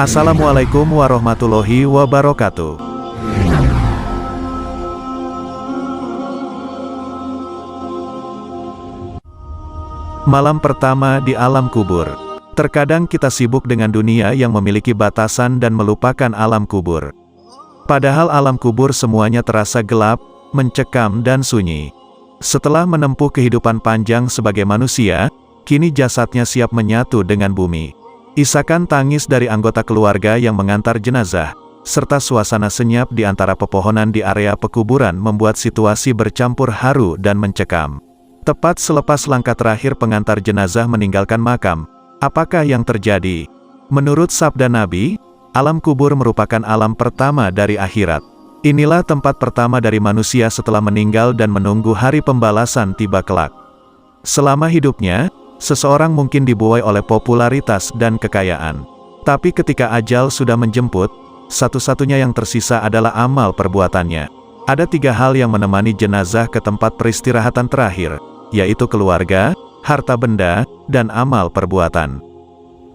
Assalamualaikum warahmatullahi wabarakatuh. Malam pertama di alam kubur. Terkadang kita sibuk dengan dunia yang memiliki batasan dan melupakan alam kubur. Padahal alam kubur semuanya terasa gelap, mencekam dan sunyi. Setelah menempuh kehidupan panjang sebagai manusia, kini jasadnya siap menyatu dengan bumi. Isakan tangis dari anggota keluarga yang mengantar jenazah, serta suasana senyap di antara pepohonan di area pekuburan membuat situasi bercampur haru dan mencekam. Tepat selepas langkah terakhir pengantar jenazah meninggalkan makam, apakah yang terjadi? Menurut sabda Nabi, alam kubur merupakan alam pertama dari akhirat. Inilah tempat pertama dari manusia setelah meninggal dan menunggu hari pembalasan tiba kelak. Selama hidupnya, seseorang mungkin dibuai oleh popularitas dan kekayaan. Tapi ketika ajal sudah menjemput, satu-satunya yang tersisa adalah amal perbuatannya. Ada 3 hal yang menemani jenazah ke tempat peristirahatan terakhir, yaitu keluarga, harta benda, dan amal perbuatan.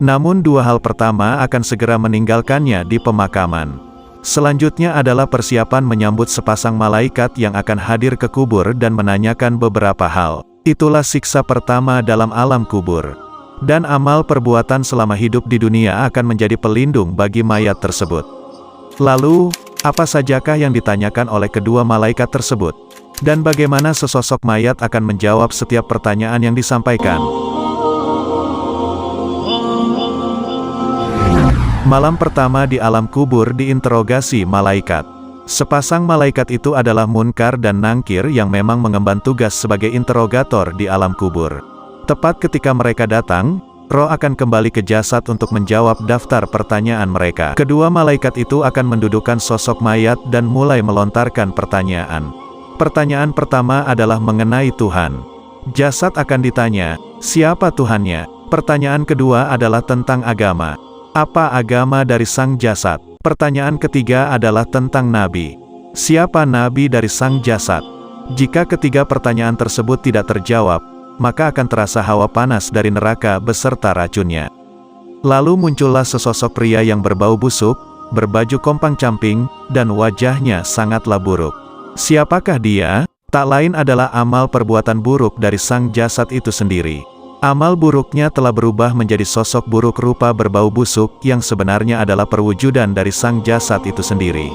Namun 2 hal pertama akan segera meninggalkannya di pemakaman. Selanjutnya adalah persiapan menyambut sepasang malaikat yang akan hadir ke kubur dan menanyakan beberapa hal. Itulah siksa pertama dalam alam kubur. Dan amal perbuatan selama hidup di dunia akan menjadi pelindung bagi mayat tersebut. Lalu, apa sajakah yang ditanyakan oleh kedua malaikat tersebut? Dan bagaimana sesosok mayat akan menjawab setiap pertanyaan yang disampaikan? Malam pertama di alam kubur diinterogasi malaikat. Sepasang malaikat itu adalah Munkar dan Nangkir yang memang mengemban tugas sebagai interrogator di alam kubur. Tepat ketika mereka datang, roh akan kembali ke jasad untuk menjawab daftar pertanyaan mereka. Kedua malaikat itu akan mendudukkan sosok mayat dan mulai melontarkan pertanyaan. Pertanyaan pertama adalah mengenai Tuhan. Jasad akan ditanya, siapa Tuhannya? Pertanyaan kedua adalah tentang agama. Apa agama dari sang jasad? Pertanyaan ketiga adalah tentang Nabi. Siapa Nabi dari sang jasad? Jika ketiga pertanyaan tersebut tidak terjawab, maka akan terasa hawa panas dari neraka beserta racunnya. Lalu muncullah sesosok pria yang berbau busuk, berbaju kompang-camping, dan wajahnya sangatlah buruk. Siapakah dia? Tak lain adalah amal perbuatan buruk dari sang jasad itu sendiri. Amal buruknya telah berubah menjadi sosok buruk rupa berbau busuk yang sebenarnya adalah perwujudan dari sang jasad itu sendiri.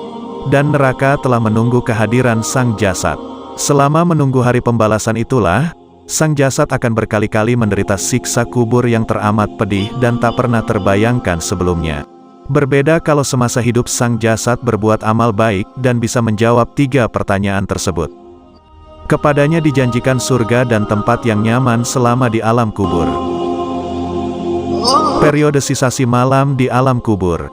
Dan neraka telah menunggu kehadiran sang jasad. Selama menunggu hari pembalasan itulah, sang jasad akan berkali-kali menderita siksa kubur yang teramat pedih dan tak pernah terbayangkan sebelumnya. Berbeda kalau semasa hidup sang jasad berbuat amal baik dan bisa menjawab 3 pertanyaan tersebut. Kepadanya dijanjikan surga dan tempat yang nyaman selama di alam kubur. Periodisasi malam di alam kubur.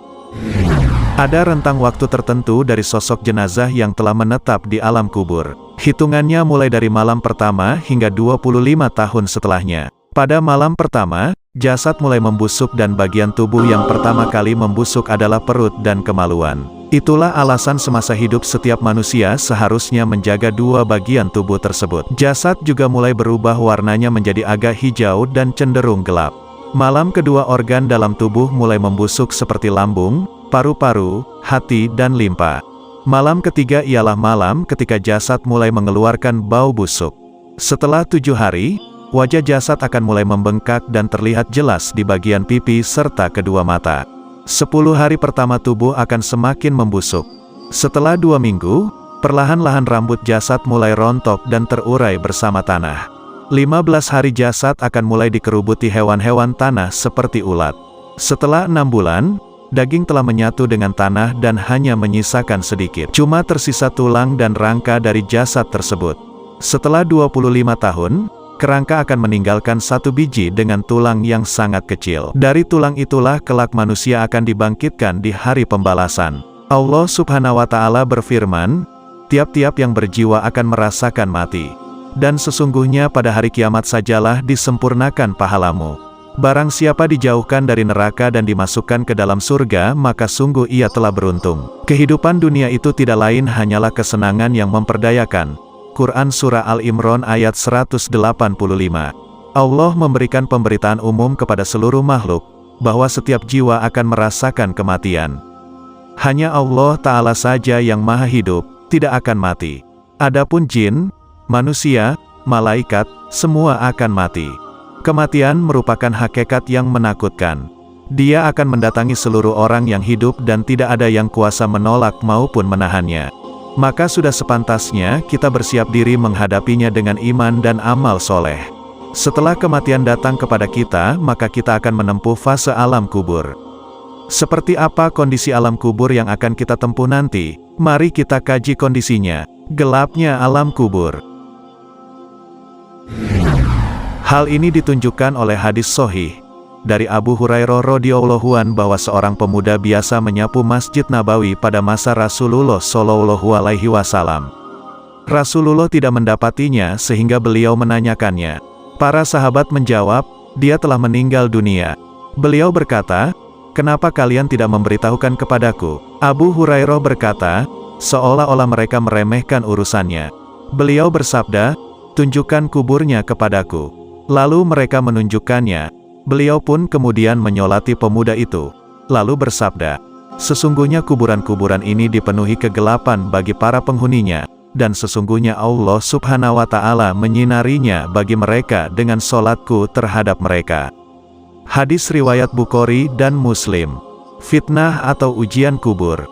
Ada rentang waktu tertentu dari sosok jenazah yang telah menetap di alam kubur. Hitungannya mulai dari malam pertama hingga 25 tahun setelahnya. Pada malam pertama, jasad mulai membusuk dan bagian tubuh yang pertama kali membusuk adalah perut dan kemaluan. Itulah alasan semasa hidup setiap manusia seharusnya menjaga 2 bagian tubuh tersebut. Jasad juga mulai berubah warnanya menjadi agak hijau dan cenderung gelap. Malam kedua organ dalam tubuh mulai membusuk seperti lambung, paru-paru, hati dan limpa. Malam ketiga ialah malam ketika jasad mulai mengeluarkan bau busuk. Setelah 7 hari, wajah jasad akan mulai membengkak dan terlihat jelas di bagian pipi serta kedua mata. 10 hari pertama tubuh akan semakin membusuk. Setelah 2 minggu, perlahan-lahan rambut jasad mulai rontok dan terurai bersama tanah. 15 hari jasad akan mulai dikerubuti hewan-hewan tanah seperti ulat. Setelah 6 bulan, daging telah menyatu dengan tanah dan hanya menyisakan sedikit. Cuma tersisa tulang dan rangka dari jasad tersebut. Setelah 25 tahun, kerangka akan meninggalkan 1 biji dengan tulang yang sangat kecil. Dari tulang itulah kelak manusia akan dibangkitkan di hari pembalasan. Allah Subhanahu wa Ta'ala berfirman, tiap-tiap yang berjiwa akan merasakan mati. Dan sesungguhnya pada hari kiamat sajalah disempurnakan pahalamu. Barang siapa dijauhkan dari neraka dan dimasukkan ke dalam surga, maka sungguh ia telah beruntung. Kehidupan dunia itu tidak lain hanyalah kesenangan yang memperdayakan. Quran Surah Al-Imran ayat 185. Allah memberikan pemberitaan umum kepada seluruh makhluk, bahwa setiap jiwa akan merasakan kematian. Hanya Allah Ta'ala saja yang maha hidup, tidak akan mati. Adapun jin, manusia, malaikat, semua akan mati. Kematian merupakan hakikat yang menakutkan. Dia akan mendatangi seluruh orang yang hidup dan tidak ada yang kuasa menolak maupun menahannya. Maka sudah sepantasnya kita bersiap diri menghadapinya dengan iman dan amal soleh. Setelah kematian datang kepada kita, maka kita akan menempuh fase alam kubur. Seperti apa kondisi alam kubur yang akan kita tempuh nanti? Mari kita kaji kondisinya. Gelapnya alam kubur. Hal ini ditunjukkan oleh hadis sahih dari Abu Hurairah radhiyallahu anhu bahwa seorang pemuda biasa menyapu Masjid Nabawi pada masa Rasulullah Shallallahu alaihi wasallam. Rasulullah tidak mendapatinya sehingga beliau menanyakannya. Para sahabat menjawab, dia telah meninggal dunia. Beliau berkata, "Kenapa kalian tidak memberitahukan kepadaku?" Abu Hurairah berkata, seolah-olah mereka meremehkan urusannya. Beliau bersabda, "Tunjukkan kuburnya kepadaku." Lalu mereka menunjukkannya. Beliau pun kemudian menyolati pemuda itu. Lalu bersabda, "Sesungguhnya kuburan-kuburan ini dipenuhi kegelapan bagi para penghuninya, dan sesungguhnya Allah Subhanahu wa Ta'ala menyinarinya bagi mereka dengan solatku terhadap mereka." Hadis riwayat Bukhari dan Muslim. Fitnah atau ujian kubur.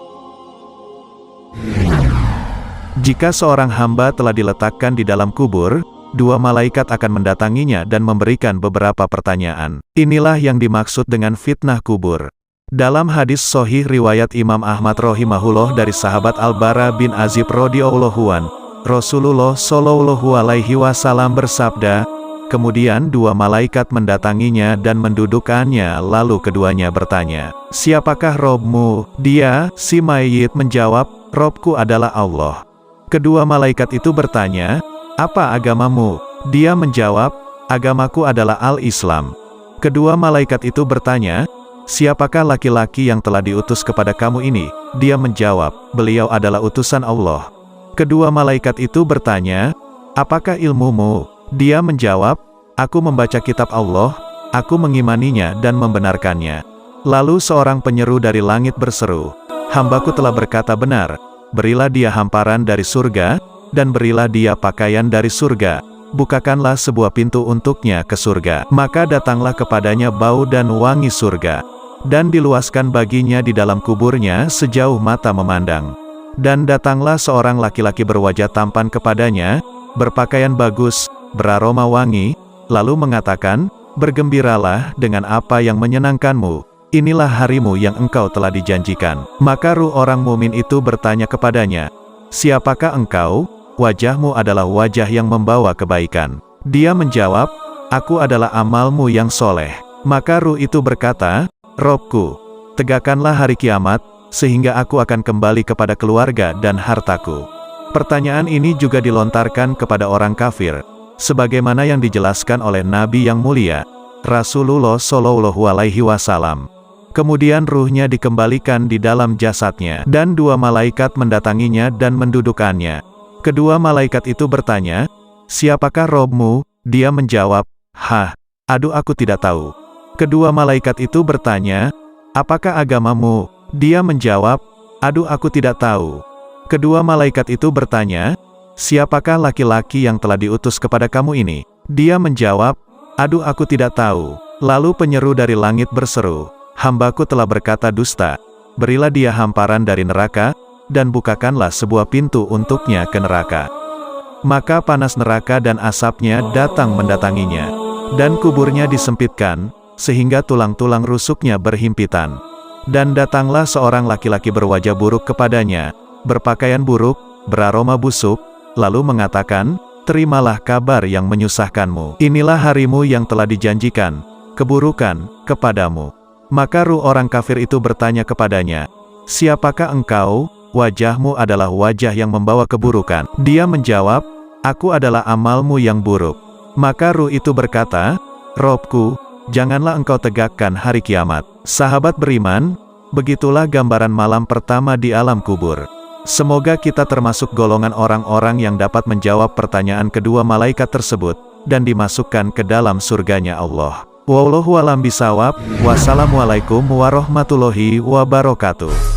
Jika seorang hamba telah diletakkan di dalam kubur, dua malaikat akan mendatanginya dan memberikan beberapa pertanyaan. Inilah yang dimaksud dengan fitnah kubur. Dalam hadis sahih riwayat Imam Ahmad rahimahullah dari sahabat Al-Bara bin Azib radhiyallahu anhu, Rasulullah Shallallahu alaihi wasallam bersabda, kemudian dua malaikat mendatanginya dan mendudukkannya, lalu keduanya bertanya, "Siapakah Robmu?" Dia, si mayit, menjawab, "Robku adalah Allah." Kedua malaikat itu bertanya, "Apa agamamu?" Dia menjawab, "Agamaku adalah Al-Islam." Kedua malaikat itu bertanya, "Siapakah laki-laki yang telah diutus kepada kamu ini?" Dia menjawab, "Beliau adalah utusan Allah." Kedua malaikat itu bertanya, "Apakah ilmumu?" Dia menjawab, "Aku membaca kitab Allah, aku mengimaninya dan membenarkannya." Lalu seorang penyeru dari langit berseru, "Hambaku telah berkata benar, berilah dia hamparan dari surga, dan berilah dia pakaian dari surga, bukakanlah sebuah pintu untuknya ke surga. Maka datanglah kepadanya bau dan wangi surga, dan diluaskan baginya di dalam kuburnya sejauh mata memandang. Dan datanglah seorang laki-laki berwajah tampan kepadanya, berpakaian bagus, beraroma wangi, lalu mengatakan, bergembiralah dengan apa yang menyenangkanmu. Inilah harimu yang engkau telah dijanjikan." Maka ruh orang mumin itu bertanya kepadanya, "Siapakah engkau?" "Wajahmu adalah wajah yang membawa kebaikan." Dia menjawab, "Aku adalah amalmu yang soleh." Maka ruh itu berkata, "Robku, tegakkanlah hari kiamat, sehingga aku akan kembali kepada keluarga dan hartaku." Pertanyaan ini juga dilontarkan kepada orang kafir, sebagaimana yang dijelaskan oleh Nabi yang mulia, Rasulullah Shallallahu alaihi wasallam. Kemudian ruhnya dikembalikan di dalam jasadnya, dan dua malaikat mendatanginya dan mendudukkannya. Kedua malaikat itu bertanya, "Siapakah Robmu?" Dia menjawab, Aduh aku tidak tahu." Kedua malaikat itu bertanya, "Apakah agamamu?" Dia menjawab, "Aduh aku tidak tahu." Kedua malaikat itu bertanya, "Siapakah laki-laki yang telah diutus kepada kamu ini?" Dia menjawab, "Aduh aku tidak tahu." Lalu penyeru dari langit berseru, "Hambaku telah berkata dusta, berilah dia hamparan dari neraka, dan bukakanlah sebuah pintu untuknya ke neraka." Maka panas neraka dan asapnya datang mendatanginya, dan kuburnya disempitkan, sehingga tulang-tulang rusuknya berhimpitan. Dan datanglah seorang laki-laki berwajah buruk kepadanya, berpakaian buruk, beraroma busuk, lalu mengatakan, "Terimalah kabar yang menyusahkanmu. Inilah harimu yang telah dijanjikan, keburukan kepadamu." Maka ruh orang kafir itu bertanya kepadanya, "Siapakah engkau?" "Wajahmu adalah wajah yang membawa keburukan." Dia menjawab, "Aku adalah amalmu yang buruk." Maka ruh itu berkata, "Robku, janganlah engkau tegakkan hari kiamat." Sahabat beriman, begitulah gambaran malam pertama di alam kubur. Semoga kita termasuk golongan orang-orang yang dapat menjawab pertanyaan kedua malaikat tersebut, dan dimasukkan ke dalam surganya Allah. Wallahu a'lam bishawab. Wassalamualaikum warahmatullahi wabarakatuh.